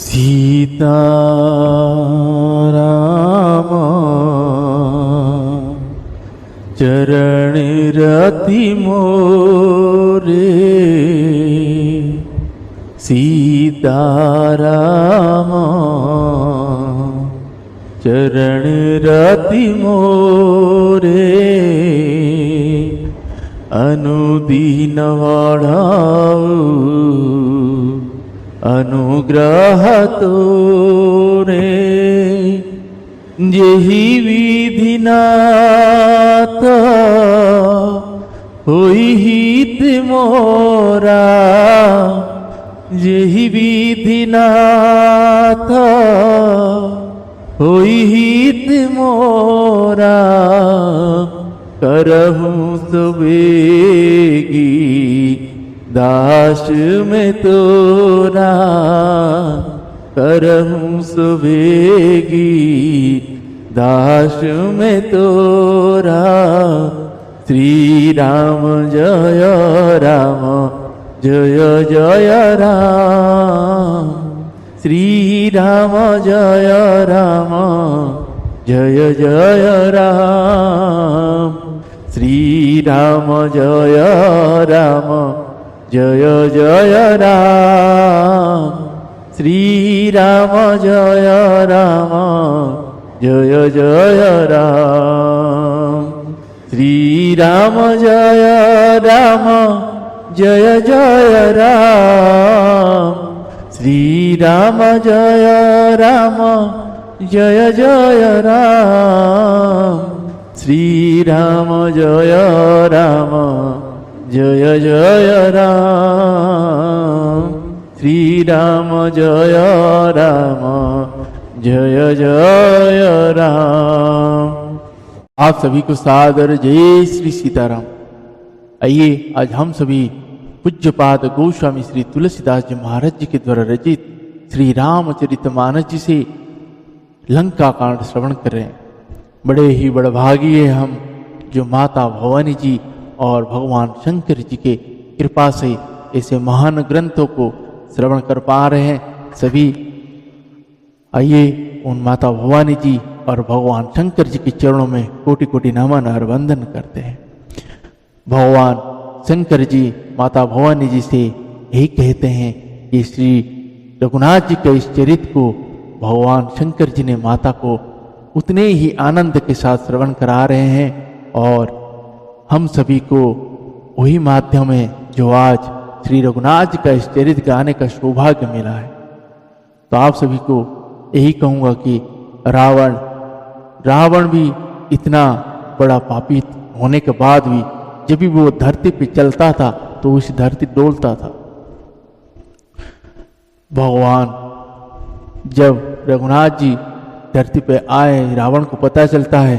सीताराम चरण रति मोरे, सीताराम चरण रति मोरे, अनुदीन वढ़ाऊ अनुग्रह तोरे, जेहि विधिनाथ होई हित मोरा, जेहि विधिनाथ होई हित मोरा, करहूँ सुबेगी दास में तोरा, करहूँ सुबेगी दास में तोरा। श्री राम जय राम जय जय राम, श्री राम जय राम जय जय राम, श्री राम जय राम जय जय राम, श्री राम जय राम जय जय राम, श्री राम जय राम जय जय राम, श्री राम जय राम जय जय राम, श्री राम जय राम जय जय राम, श्री राम जय राम जय जय राम। आप सभी को सादर जय श्री सीताराम। आइए आज हम सभी पूज्यपाद गोस्वामी श्री तुलसीदास जी महाराज जी के द्वारा रचित श्री रामचरितमानस जी से लंका कांड श्रवण कर रहे हैं। बड़े ही बड़भागी है हम जो माता भवानी जी और भगवान शंकर जी के कृपा से ऐसे महान ग्रंथों को श्रवण कर पा रहे हैं सभी। आइए उन माता भवानी जी और भगवान शंकर जी के चरणों में कोटि कोटि नमन और वंदन करते हैं। भगवान शंकर जी माता भवानी जी से यही कहते हैं कि श्री रघुनाथ जी के इस चरित्र को भगवान शंकर जी ने माता को उतने ही आनंद के साथ श्रवण करा रहे हैं और हम सभी को वही माध्यम है जो आज श्री रघुनाथ जी का इस चरित्र गाने का सौभाग्य मिला है। तो आप सभी को यही कहूँगा कि रावण भी इतना बड़ा पापी होने के बाद भी जब भी वो धरती पे चलता था तो उस धरती डोलता था। भगवान जब रघुनाथ जी धरती पे आए, रावण को पता चलता है,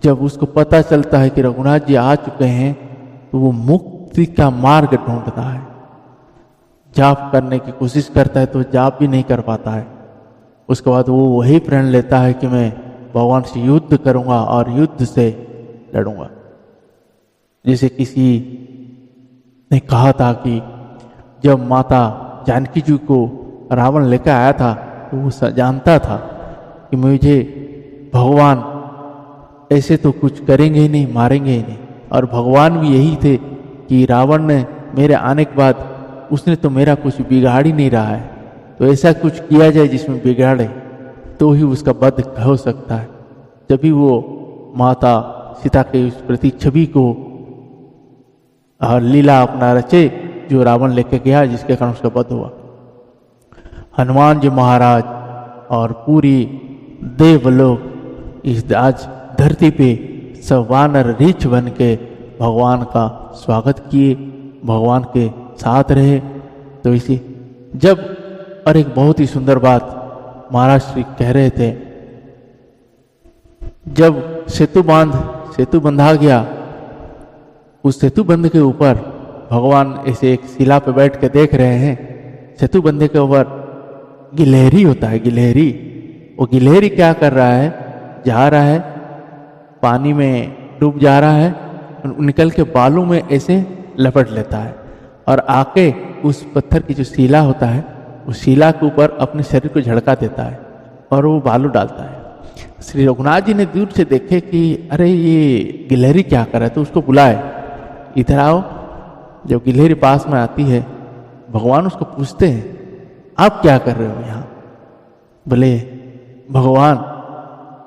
जब उसको पता चलता है कि रघुनाथ जी आ चुके हैं तो वो मुक्ति का मार्ग ढूंढता है। जाप करने की कोशिश करता है तो जाप भी नहीं कर पाता है। उसके बाद वो वही प्रण लेता है कि मैं भगवान से युद्ध करूंगा और युद्ध से लड़ूंगा। जैसे किसी ने कहा था कि जब माता जानकी जी को रावण लेकर आया था तो वो जानता था कि मुझे भगवान ऐसे तो कुछ करेंगे ही नहीं, मारेंगे ही नहीं। और भगवान भी यही थे कि रावण ने मेरे आने के बाद उसने तो मेरा कुछ बिगाड़ ही नहीं रहा है, तो ऐसा कुछ किया जाए जिसमें बिगाड़े तो ही उसका वध हो सकता है। जब भी वो माता सीता के उस प्रति छवि को और लीला अपना रचे जो रावण लेके गया, जिसके कारण उसका वध हुआ। हनुमान जी महाराज और पूरी देवलोक इस आज धरती पे सब वानर रीछ बन के भगवान का स्वागत किए, भगवान के साथ रहे। तो इसी जब और एक बहुत ही सुंदर बात महाराज श्री कह रहे थे, जब सेतु बंधा गया, उस सेतु बंध के ऊपर भगवान ऐसे एक शिला पे बैठ के देख रहे हैं। सेतु बंधे के ऊपर गिलहरी होता है, गिलहरी। वो गिलहरी क्या कर रहा है, जा रहा है पानी में डूब जा रहा है, निकल के बालू में ऐसे लपट लेता है और आके उस पत्थर की जो शिला होता है उस शिला के ऊपर अपने शरीर को झड़का देता है और वो बालू डालता है। श्री रघुनाथ जी ने दूर से देखे कि अरे ये गिलहरी क्या कर रहा है, तो उसको बुलाए, इधर आओ। जब गिलहरी पास में आती है, भगवान उसको पूछते हैं आप क्या कर रहे हो यहाँ? बोले भगवान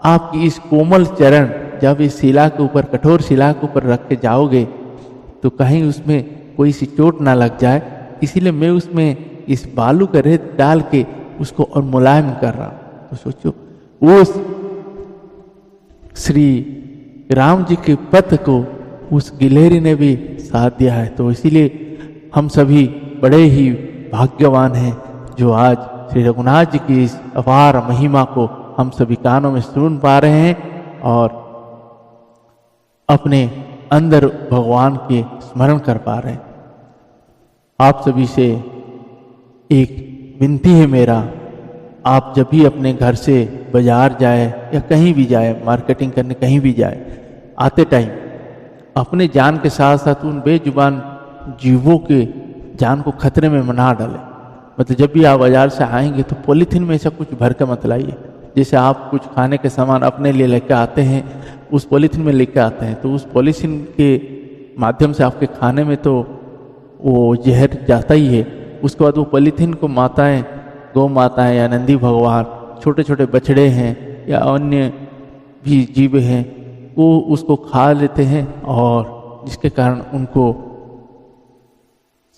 आपकी इस कोमल चरण जब इस शिला के ऊपर, कठोर शिला के ऊपर रख के जाओगे तो कहीं उसमें कोई सी चोट ना लग जाए, इसीलिए मैं उसमें इस बालू का रेत डाल के उसको और मुलायम कर रहा हूं। तो सोचो उस श्री राम जी के पथ को उस गिलहरी ने भी साथ दिया है। तो इसीलिए हम सभी बड़े ही भाग्यवान हैं जो आज श्री रघुनाथ जी की इस अपार महिमा को हम सभी कानों में सुन पा रहे हैं और अपने अंदर भगवान के स्मरण कर पा रहे हैं। आप सभी से एक विनती है मेरा, आप जब भी अपने घर से बाजार जाए या कहीं भी जाए, मार्केटिंग करने कहीं भी जाए, आते टाइम अपने जान के साथ साथ उन बेजुबान जीवों के जान को खतरे में ना डालें। मतलब जब भी आप बाजार से आएंगे तो पॉलीथीन में ऐसा कुछ भर के मत लाइए। जैसे आप कुछ खाने के सामान अपने लिए लेकर आते हैं, उस पॉलीथीन में लेकर आते हैं, तो उस पॉलीथीन के माध्यम से आपके खाने में तो वो जहर जाता ही है। उसके बाद वो पॉलीथीन को माताएं, गौ माताएं या नंदी भगवान, छोटे छोटे बछड़े हैं या अन्य भी जीव हैं, वो उसको खा लेते हैं और जिसके कारण उनको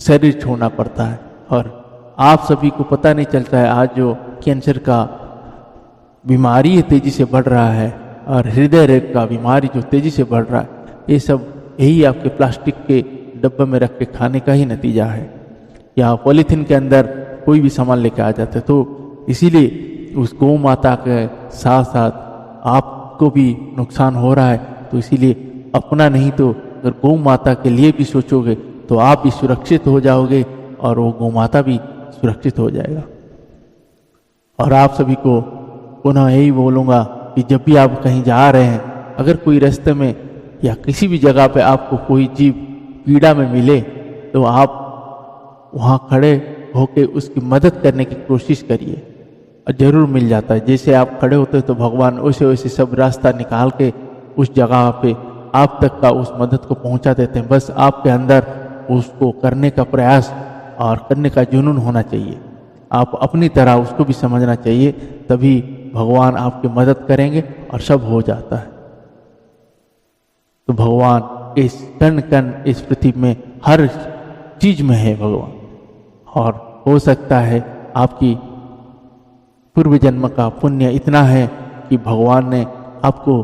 शरीर छोड़ना पड़ता है। और आप सभी को पता नहीं चलता है आज जो कैंसर का बीमारी तेजी से बढ़ रहा है और हृदय रोग का बीमारी जो तेजी से बढ़ रहा है, ये सब यही आपके प्लास्टिक के डब्बे में रख के खाने का ही नतीजा है। या पॉलीथीन के अंदर कोई भी सामान लेके आ जाते, तो इसीलिए उस गौ माता के साथ साथ आपको भी नुकसान हो रहा है। तो इसीलिए अपना नहीं तो अगर गौ माता के लिए भी सोचोगे तो आप भी सुरक्षित हो जाओगे और वो गौ माता भी सुरक्षित हो जाएगा। और आप सभी को पुनः यही बोलूँगा कि जब भी आप कहीं जा रहे हैं, अगर कोई रास्ते में या किसी भी जगह पे आपको कोई जीव पीड़ा में मिले तो आप वहाँ खड़े होकर उसकी मदद करने की कोशिश करिए और ज़रूर मिल जाता है। जैसे आप खड़े होते हैं तो भगवान वैसे वैसे सब रास्ता निकाल के उस जगह पे आप तक का उस मदद को पहुँचा देते हैं। बस आपके अंदर उसको करने का प्रयास और करने का जुनून होना चाहिए। आप अपनी तरह उसको भी समझना चाहिए, तभी भगवान आपकी मदद करेंगे और सब हो जाता है। तो भगवान इस कण कण इस पृथ्वी में हर चीज में है भगवान। और हो सकता है आपकी पूर्व जन्म का पुण्य इतना है कि भगवान ने आपको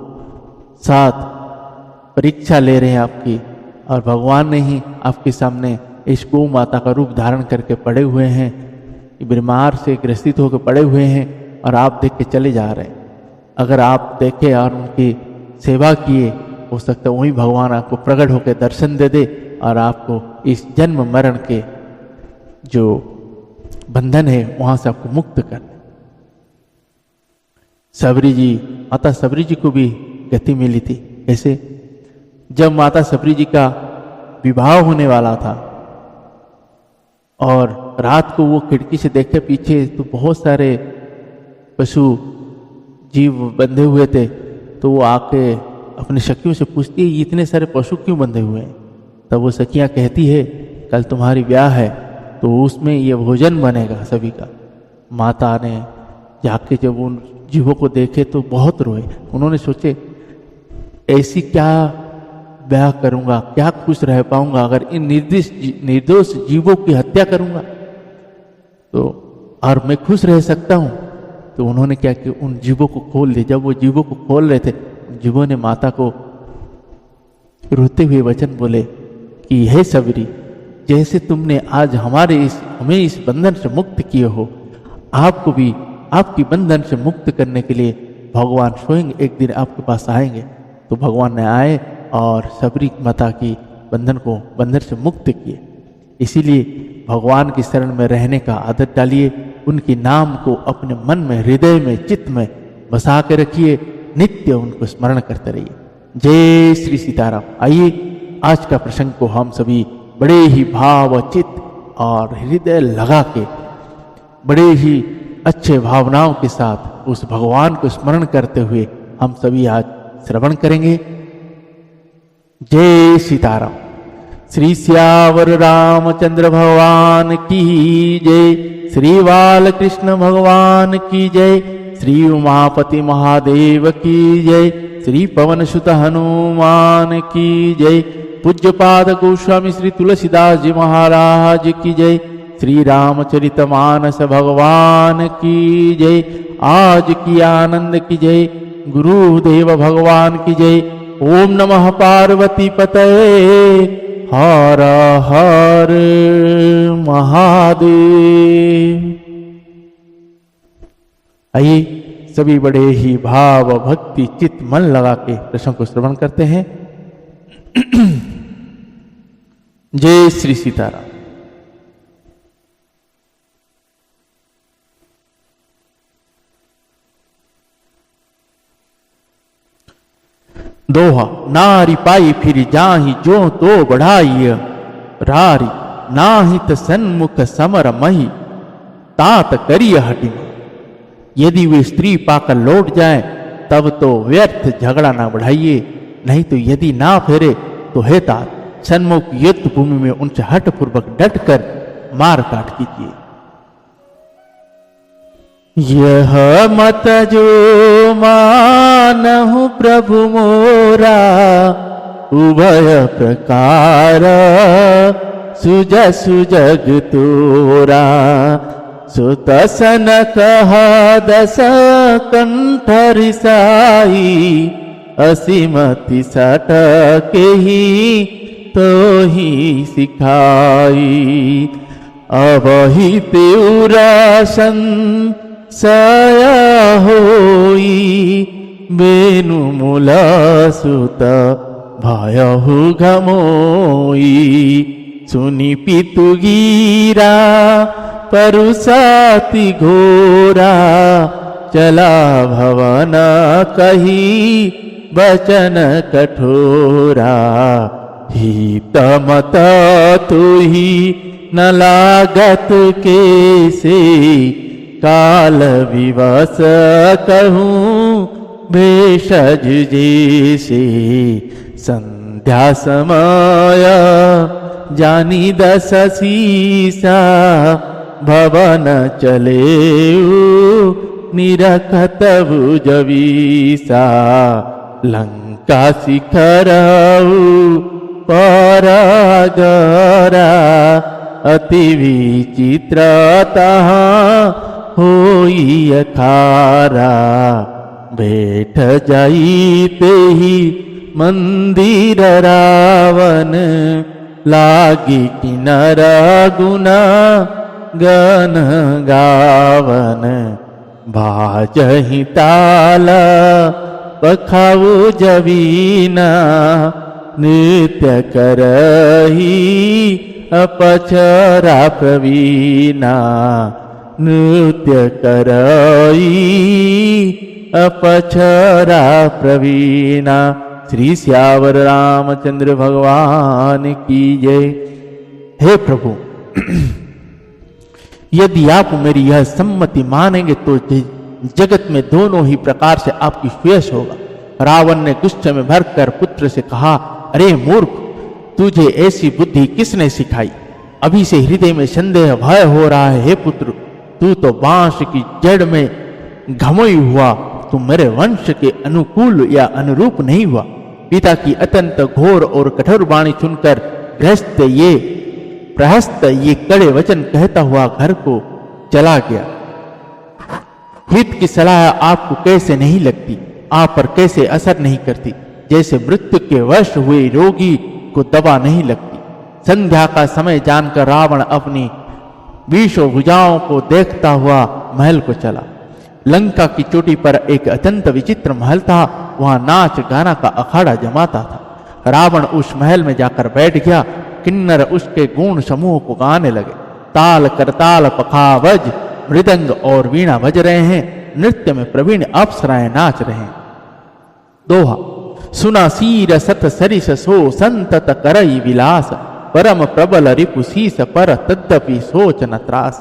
साथ परीक्षा ले रहे हैं आपकी, और भगवान ने ही आपके सामने इस गौ माता का रूप धारण करके पड़े हुए हैं, बीमार से ग्रसित होकर पड़े हुए हैं और आप देख के चले जा रहे हैं। अगर आप देखे और उनकी सेवा किए, हो सकता है वही भगवान आपको प्रकट होकर दर्शन दे दे और आपको इस जन्म मरण के जो बंधन है वहां से आपको मुक्त कर दे। सबरी जी, माता सबरी जी को भी गति मिली थी। कैसे? जब माता सबरी जी का विवाह होने वाला था और रात को वो खिड़की से देखे पीछे तो बहुत सारे पशु जीव बंधे हुए थे, तो वो आके अपनी सखियों से पूछती है ये इतने सारे पशु क्यों बंधे हुए हैं? तब वो सखियां कहती है कल तुम्हारी ब्याह है तो उसमें ये भोजन बनेगा सभी का। माता ने जाके जब उन जीवों को देखे तो बहुत रोए। उन्होंने सोचे ऐसी क्या ब्याह करूंगा, क्या खुश रह पाऊंगा अगर इन निर्दोष जीवों की हत्या करूंगा तो, और मैं खुश रह सकता हूं? तो उन्होंने क्या कि उन जीवों को खोल दिया। जब वो जीवों को खोल रहे थे, जीवों ने माता को रोते हुए वचन बोले कि हे सबरी, जैसे तुमने आज हमें इस बंधन से मुक्त किए हो, आपको भी आपकी बंधन से मुक्त करने के लिए भगवान स्वयं एक दिन आपके पास आएंगे। तो भगवान ने आए और सबरी माता की बंधन से मुक्त किए। इसीलिए भगवान की शरण में रहने का आदत डालिए, उनके नाम को अपने मन में, हृदय में, चित्त में बसा के रखिए, नित्य उनको स्मरण करते रहिए। जय श्री सीताराम। आइए आज का प्रसंग को हम सभी बड़े ही भाव चित्त और हृदय लगा के, बड़े ही अच्छे भावनाओं के साथ उस भगवान को स्मरण करते हुए हम सभी आज श्रवण करेंगे। जय सीताराम। श्री सियावर रामचंद्र भगवान की जय। श्री बालकृष्ण भगवान की जय। श्री उमापति महादेव की जय। श्री पवन सुत हनुमान की जय। पूज्यपाद गोस्वामी श्री तुलसीदास जी महाराज की जय। श्री रामचरितमानस भगवान की जय। आज की आनंद की जय। गुरुदेव भगवान की जय। ओम नमः पार्वती पतये। हर हर महादेव। आइए सभी बड़े ही भाव भक्ति चित्त मन लगा के प्रसंग को श्रवण करते हैं। जय श्री सीताराम। दोहा। नारी पाई फिर जाहि जो तो बढ़ाई, रारी नाहित सन्मुख समर मही, तात करिय हटिम। यदि वे स्त्री पाकर लौट जाएं तब तो व्यर्थ झगड़ा ना बढ़ाइए, नहीं तो यदि ना फेरे तो हे तात सन्मुख युद्ध भूमि में उनसे हठपूर्वक डट कर मार काट कीजिए। यह मत जो मानहु प्रभु मोरा, उभय प्रकार सुजसु जग तोरा। सुतसन कह दस कंठ रिसाई, असीमति सटके ही तो ही सिखाई। अबहि तेउरा संशय होई, बेनु मूल सुत भयहु घमोई। सुनि पितु गीरा परुसाति घोरा, चला भवन कही बचन कठोरा। हित मत तुही न लागत कैसे, काल विवश कहूँ भेषज जैसे। संध्या समय जानी दस सीसा, भवन चले निरखत भुजवीसा। लंका शिखरऊ परगरा, अति विचित्र तहाँ होई अखारा। बैठ जाइते ही मंदिर रावण, लागी किनर गुना गन गावन। भाजहि ताल बखाऊ जवीना, नृत्य करही अपचरा प्रवीणा। नृत्य करही अपचरा प्रवीणा। श्री सियावर रामचंद्र भगवान की जय। हे प्रभु, यदि आप मेरी यह सम्मति मानेंगे तो जगत में दोनों ही प्रकार से आपकी श्रेयस होगा। रावण ने गुस्से में भरकर पुत्र से कहा, अरे मूर्ख, तुझे ऐसी बुद्धि किसने सिखाई? अभी से हृदय में संदेह भय हो रहा है। हे पुत्र, तू तो बांस की जड़ में घमोई हुआ, तू मेरे वंश के अनुकूल या अनुरूप नहीं हुआ। पिता की अत्यंत घोर और कठोर वाणी सुनकर प्रहस्त ये कड़े वचन कहता हुआ घर को चला गया। हित की सलाह आपको कैसे नहीं लगती, आप पर कैसे असर नहीं करती, जैसे मृत्यु के वश हुए रोगी को दवा नहीं लगती। संध्या का समय जानकर रावण अपनी 20 भुजाओं को देखता हुआ महल को चला। लंका की चोटी पर एक अत्यंत विचित्र महल था, वहां नाच गाना का अखाड़ा जमाता था। रावण उस महल में जाकर बैठ गया। किन्नर उसके गुण समूह को गाने लगे। ताल करताल पखावज मृदंग और वीणा बज रहे हैं। नृत्य में प्रवीण अप्सराएं नाच रहे हैं। दोहा। सुना सीर सत सरिस सो संतत करई विलास, परम प्रबल रिपु शीस पर तद्यपि सोच न त्रास।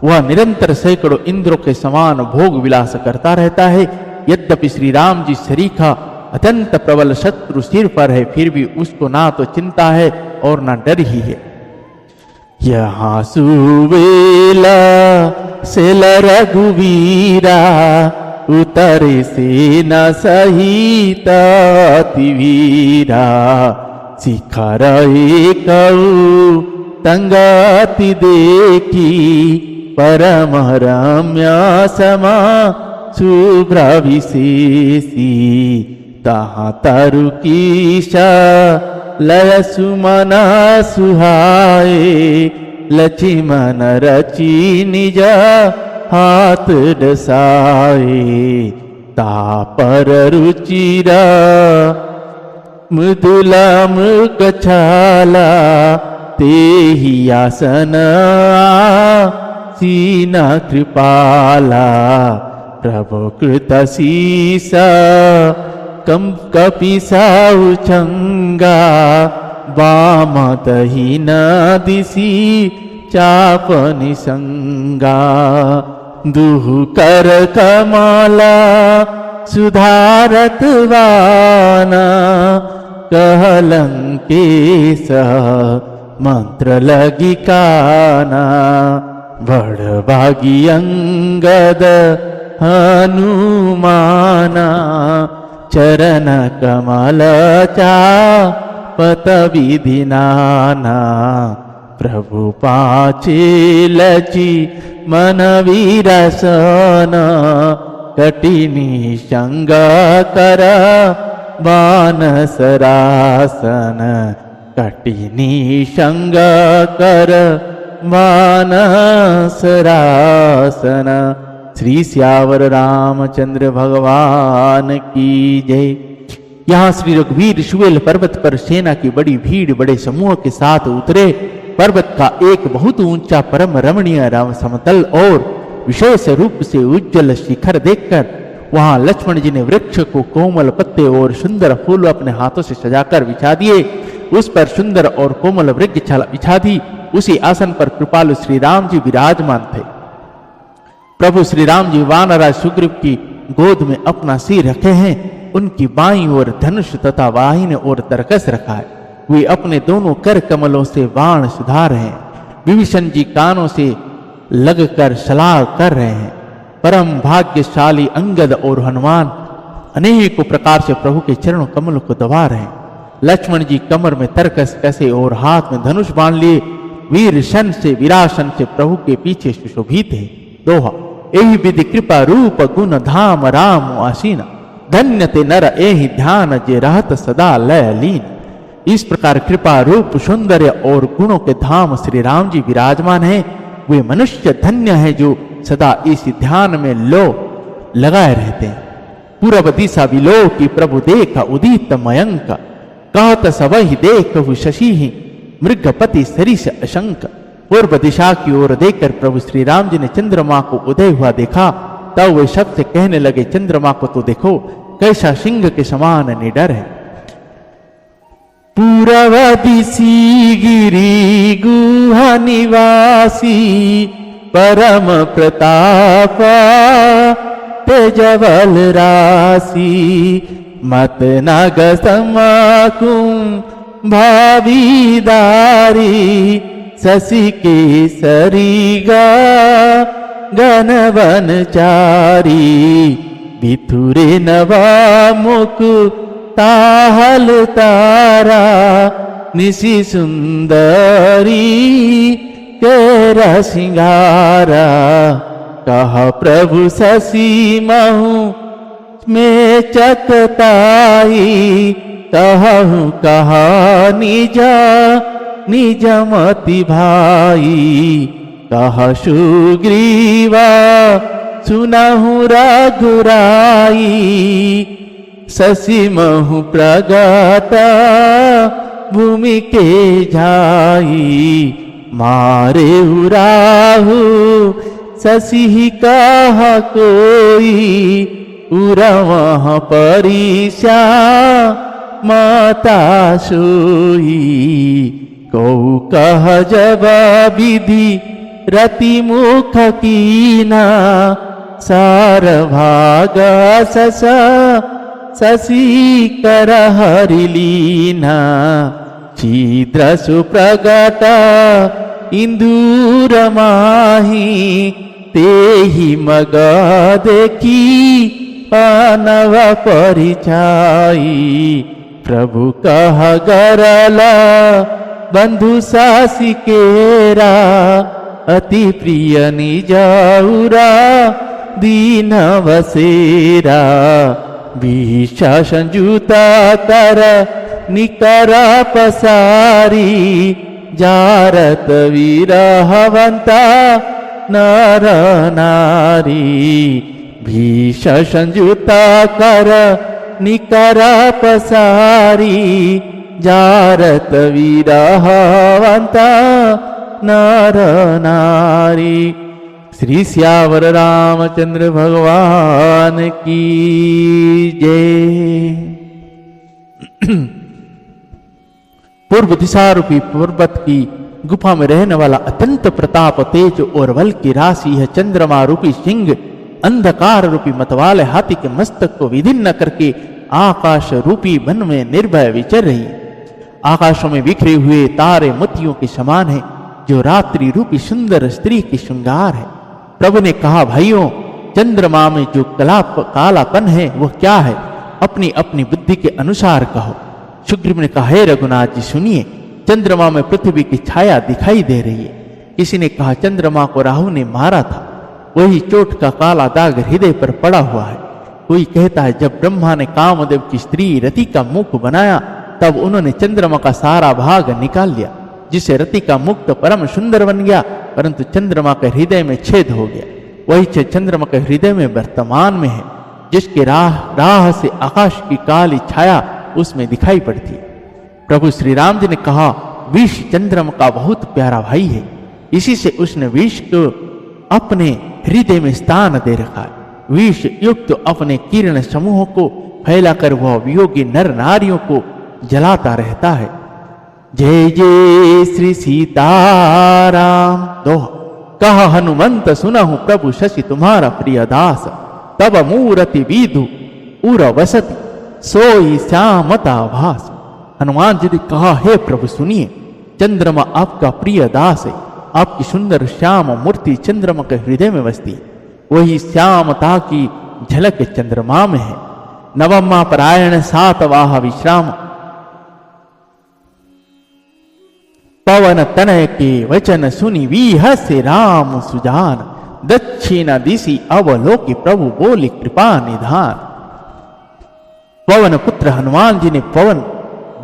वह निरंतर सैकड़ों इंद्रों के समान भोग विलास करता रहता है। यद्यपि श्री राम जी सरीखा अत्यंत प्रबल शत्रु सिर पर है, फिर भी उसको ना तो चिंता है और ना डर ही है। यहाँ सुवेला सेल रघुवीरा उतरे से न सहित अतिवीरा। शिखर एकऊ तंगति देखी परम रम्य समा शुभ्र विशेषी। तहाँ तरुकीशा लय सुमन सुहाए लक्ष्मण रची निज हाथ डसाए। ता पर रुचिरा मृदुला मृग छाला ते ही आसन सीना कृपाला। प्रभु कृत शीसा कम कपिसा उचंगा वाम दहीन दिशी चाप निसंगा। दुहु कर कमला सुधारत वाना कहलंकेश मंत्र लगी काना। बड़ भागी अंगद हनुमाना चरण कमल चापत विधि नाना। प्रभु पाचे लची मन वीरसन कटिनी संग कर मानसरासन। कटिनी संग कर मानसरासन। श्री सियावर रामचंद्र भगवान की जय। यहाँ श्री रघुवीर सुवेल पर्वत पर सेना की बड़ी भीड़ बड़े समूह के साथ उतरे। पर्वत का एक बहुत ऊंचा परम रमणीय राम समतल और विशेष रूप से उज्जवल शिखर देखकर वहां लक्ष्मण जी ने वृक्ष को कोमल पत्ते और सुंदर फूल अपने हाथों से सजाकर बिछा दिए। उस पर सुंदर और कोमल वृक्षछाला बिछा दी। उसी आसन पर कृपालु श्री राम जी विराजमान थे। प्रभु श्री राम जी वानराज सुग्रीव की गोद में अपना सिर रखे हैं। उनकी बाईं ओर धनुष तथा वाहिनी ओर तरकस रखा है। वे अपने दोनों कर कमलों से बाण सुधार रहे हैं। विभीषण जी कानों से लगकर सलाह कर रहे हैं। परम भाग्यशाली अंगद और हनुमान अनेकों प्रकार से प्रभु के चरण कमल को दबा रहे हैं। लक्ष्मण जी कमर में तरकस कसे और हाथ में धनुष बांध लिए वीर शन से विरासन से प्रभु के पीछे सुशोभित है। दोहा एहि विधि कृपा रूप गुण धाम राम आसीना। धन्य ते नर एहि ध्यान जे रहत सदा लय लीन। इस प्रकार कृपा रूप सौंदर्य और गुणों के धाम श्री राम जी विराजमान हैं। वे मनुष्य धन्य है जो सदा इस ध्यान में लो लगाए रहते हैं। पूर्व दिशा विलो की प्रभु देखा उदित मयंक। कहत सबहि देखहु शशि मृगपति सरिस अशंक। पूर्व दिशा की ओर देखकर प्रभु श्री राम जी ने चंद्रमा को उदय हुआ देखा। तब वे शब्द से कहने लगे, चंद्रमा को तो देखो कैसा सिंह के समान निडर है। पूर्व दिशी गिरी गुहा निवासी परम प्रताप तेजवल राशि। मत नग समाकुम भावीदारी शशि केसरी गा गणवन चारी। बिथुरे नवा मुख ताहल तारा निशि सुंदरी केरा सिंगारा। कहा प्रभु शशि महु में चकताई कहूँ कहा निजा निज मति भाई। कहा सुग्रीवा सुनहु रघुराई शशि महु प्रगता भूमि के झाई। मारे उराहु शशि कहा कोई उरवह परिशा माता सोई। कौ कह जब विधि रति मुख कीना, सार भाग सस शशि कर हरिलीना, छिद्र सुप्रगट इंदूर माही, तेहि मग देखी पानव परिचाई, प्रभु कह गरला बंधु सासिकेरा, अति प्रिय निजाउरा दीन वसेरा, विषा संजुता कर निकर पसारी, जारत विरहवंता नर नारी, भीषा संजुता कर निकर पसारी, जारत विरहवंता नर नारी। श्री सियावर रामचंद्र भगवान की जय। पूर्व दिशा रूपी पर्वत की गुफा में रहने वाला अत्यंत प्रताप तेज और बल की राशि है चंद्रमा रूपी सिंह अंधकार रूपी मतवाले हाथी के मस्तक को विदीर्ण करके आकाश रूपी वन में निर्भय विचर रही है। आकाशों में बिखरे हुए तारे मोतियों के समान है, जो रात्रि रूपी सुंदर स्त्री की श्रृंगार है। प्रभु ने कहा, भाइयों, चंद्रमा में जो कालापन है वह क्या है? अपनी अपनी बुद्धि के अनुसार कहो। सुग्रीव ने कहा, हे रघुनाथ जी सुनिए, चंद्रमा में पृथ्वी की छाया दिखाई दे रही है। किसी ने कहा, चंद्रमा को राहु ने मारा था, वही चोट का काला दाग हृदय पर पड़ा हुआ है। कोई कहता है, जब ब्रह्मा ने कामदेव की स्त्री रति का मुख बनाया तब उन्होंने चंद्रमा का सारा भाग निकाल लिया, जिससे रति का मुख तो परम सुंदर बन गया, परंतु चंद्रमा के हृदय में छेद हो गया। वही छेद चंद्रमा के हृदय में वर्तमान में है, जिसके राह से आकाश की काली छाया उसमें दिखाई पड़ती है। प्रभु श्री राम जी ने कहा, विष चंद्रमा का बहुत प्यारा भाई है, इसी से उसने विष को अपने हृदय में स्थान दे रखा है। विष युक्त अपने किरण समूहों को फैलाकर वह वियोगी नर नारियों को जलाता रहता है। जय जय श्री सीताराम। दोहा। कह हनुमंत सुनहु प्रभु शशि तुम्हारा प्रिय दास, तब मूरति विधु उर वसति सोई श्यामता भास। हनुमान जी ने कहा, हे प्रभु सुनिए, चंद्रमा आपका प्रिय दास है, आपकी सुंदर श्याम मूर्ति चंद्रमा के हृदय में बसती है। वही श्यामता की झलक चंद्रमा में है। नवमा परायण सातवाह विश्राम, पवन तनय के वचन सुनि विहसे राम सुजान, दक्षिण दिशि अवलोकि प्रभु बोले कृपा निधान। पवन पुत्र हनुमान जी ने पवन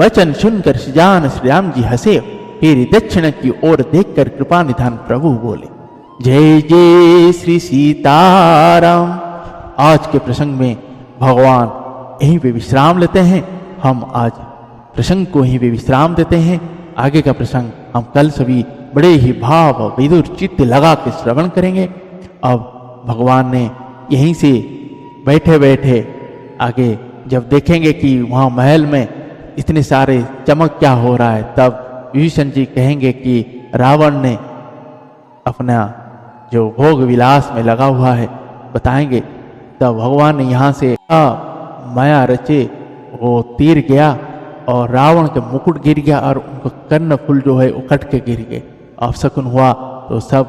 वचन सुनकर सुजान श्री राम जी हंसे, फिर दक्षिण की ओर देखकर कृपा निधान प्रभु बोले, जय जय श्री सीताराम। आज के प्रसंग में भगवान यहीं पे विश्राम लेते हैं। हम आज प्रसंग को यहीं पे विश्राम देते हैं। आगे का प्रसंग हम कल सभी बड़े ही भाव विदुर चित्त लगा के श्रवण करेंगे। अब भगवान ने यहीं से बैठे बैठे आगे जब देखेंगे कि वहाँ महल में इतने सारे चमक क्या हो रहा है, तब विभीषण जी कहेंगे कि रावण ने अपना जो भोग विलास में लगा हुआ है बताएंगे। तब भगवान ने यहाँ से माया रचे वो तीर गया और रावण के मुकुट गिर गया और उनका कर्ण फूल जो है वो कट के गिर गए। अपशकुन हुआ। तो सब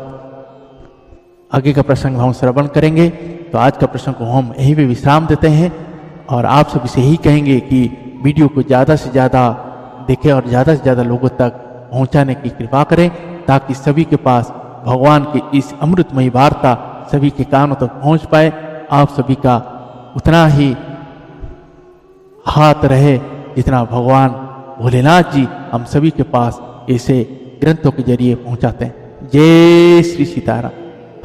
आगे का प्रसंग हम श्रवण करेंगे। तो आज का प्रसंग को हम यहीं पे विश्राम देते हैं और आप सभी से यही कहेंगे कि वीडियो को ज़्यादा से ज़्यादा देखें और ज़्यादा से ज़्यादा लोगों तक पहुंचाने की कृपा करें, ताकि सभी के पास भगवान की इस अमृतमयी वार्ता सभी के कानों तक पहुंच पाए। आप सभी का उतना ही हाथ रहे जितना भगवान भोलेनाथ जी हम सभी के पास ऐसे ग्रंथों के जरिए पहुंचाते हैं। जय श्री सीताराम।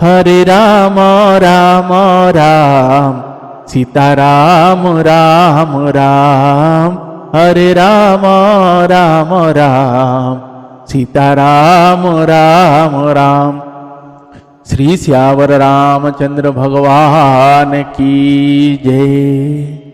हरे राम राम राम सीताराम राम राम, हरे राम राम राम सीताराम राम राम। श्री सियावर रामचंद्र भगवान की जय।